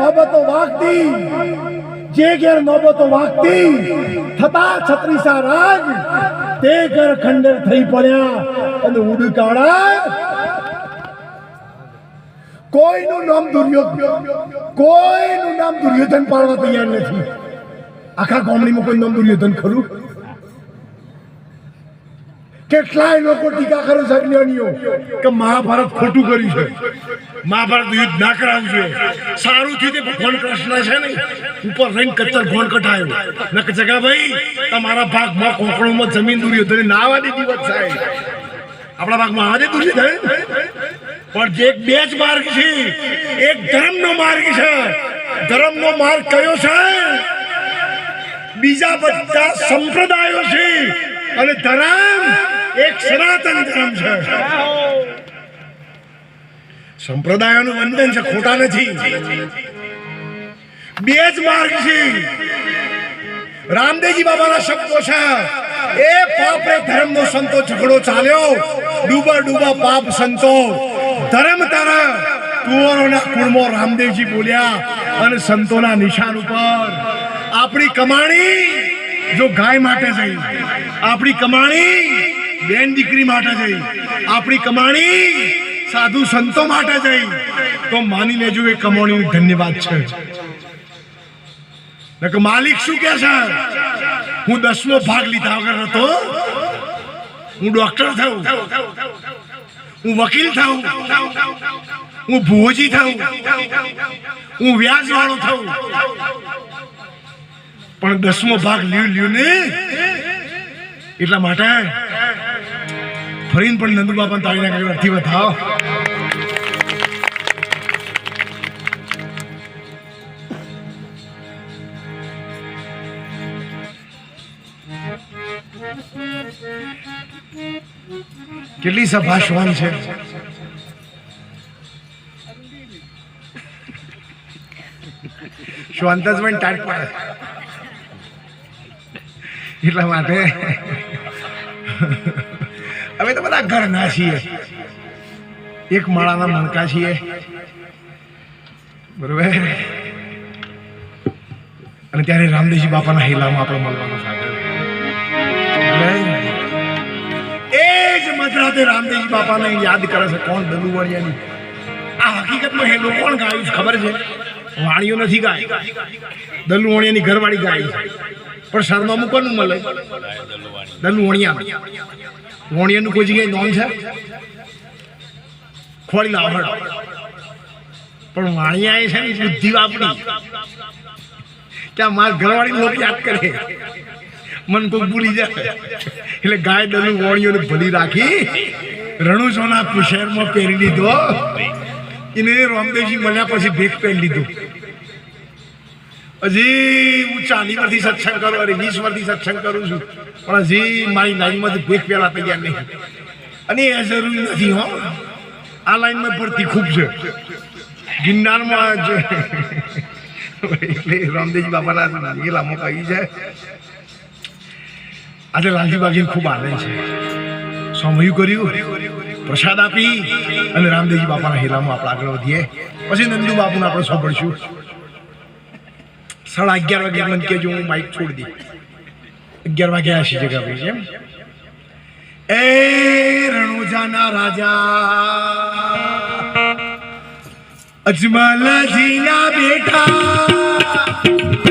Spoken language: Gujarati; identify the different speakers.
Speaker 1: નોબતો વાગતી જે ઘેર નોબતો વાગતી થતા છત્રીસા રાજ તે ઘર ખંડેર થઈ પડ્યા અને ઉડકાળા કોઈનું નામ દુર્યોધન પાડવા તૈયાર નથી. આખા ગામડીમાં કોઈ નામ દુર્યોધન ખરું? કેટલાય લોકો ટીકા કરે છે અજ્ઞાનીઓ કે મહાભારત ખોટું કર્યું છે, મહાભારત યુદ્ધ ના કરાવવું જોઈએ. સારું થયું તે ભગવાન કૃષ્ણ છે ને ઉપર રહીને કચ્ચર ઘોણ કઢાયો ને કે જગાભાઈ તમારા ભાગમાં કોંકણોમાં જમીન દુર્યોધન ના આવવા દીધી વાત સાહેબ, આપણા ભાગમાં આવવા દે દુર્યોધન. પણ જે બે જ માર્ગ છે, એક ધર્મનો માર્ગ છે. ધર્મનો માર્ગ કયો છે? બીજા બધા સંપ્રદાયો છે અને ધર્મ એક સનાતન ધર્મ છે. સંપ્રદાયોનું વંદન છે, ખોટા નથી. બે જ માર્ગ છે. રામદેવજી બાબાના શબ્દો છે, એ પાપ રે ધર્મનો સંતો ઝઘડો ચાલ્યો, ડૂબા ડૂબા પાપ સંતો ધર્મ તારા કુંવરોના કુળમાં રામદેવજી બોલ્યા. અને સંતોના નિશાન ઉપર આપણી કમાણી જો ગાય માટે જઈ, આપણી કમાણી બેન દીકરી માટે જઈ, આપણી કમાણી સાધુ સંતો માટે જઈ તો માની લેજો એ કમાણીનો ધન્યવાદ છે. માલિક શું કે છે? હું 10મો ભાગ લીધા વગર હતો. હું ડોક્ટર થયું, હું વકીલ થયું, હું ભુવોજી થયું, હું વ્યાજ વાળો થયું, પણ 10મો ભાગ લ્યું ને એટલા માટે ફરીને પણ નંદુ બાપા તાળીના કાગળ અર્થી વધાવો. કેટલી સભા શ્વાન છે. શ્વાંતજમાં ટાટ પડે એટલા માટે અમે તો બધા ઘરના છીએ, એક માળાના મણકા છીએ, બરોબર. અને ત્યારે રામદેવજી બાપાના હેલામાં આપણે મળવાનું સાથે એ જ મધરાતે રામદેવજી બાપાને યાદ કરે છે. કોણ? દલુવાળિયાની. આ હકીકતમાં હેલો કોણ ગાયું છે ખબર છે? વાણીઓ નથી ગાય, દલુવાણિયાની ઘરવાળી ગાય છે. પણ શર્મા મૂકવાનું મળે દલુવાણિયા. વણિયાનું કોઈ જગ્યાએ નોંધ છે? ખોળી લાવડ. પણ વાણિયા છે ને બુદ્ધિ વાપરી કે મારા ઘરવાળી લોકો યાદ કરે, મન કોઈ ભૂલી જાય એટલે ગાય દલું વણિયોને ભલી રાખી રણુસોના શહેરમાં પહેરી લીધો. એને રામદેવજી મળ્યા પછી ભેખ પહેરી લીધું. હજી હું 40 વર્ષથી સત્સંગ કરું, અરે 20 વર્ષથી સત્સંગ કરું છું, પણ હજી મારી લાઈનમાંથી ભેખ પહેલા તૈયાર નહીં. અને એ જરૂરી નથી હો, આ લાઈનમાં ભરતી ખૂબ છે ગિરનારમાં જ. એટલે રામદેવજી બાપાના ગેલામાં કહી જાય. આજે લાલજી બાગીને ખૂબ આનંદ છે. સમયું કર્યું, પ્રસાદ આપી અને રામદેવજી બાપાના હેલામાં આપણે આગળ વધીએ. પછી નંદુ બાપુને આપણે સાંભળશું. 11:30 વાગે મને કહેજો, હું માઇક છોડી દઈ. 11 વાગ્યા હશે જગા ભાઈ. એમ એ રણુજાના રાજા અજમલજીના બેટા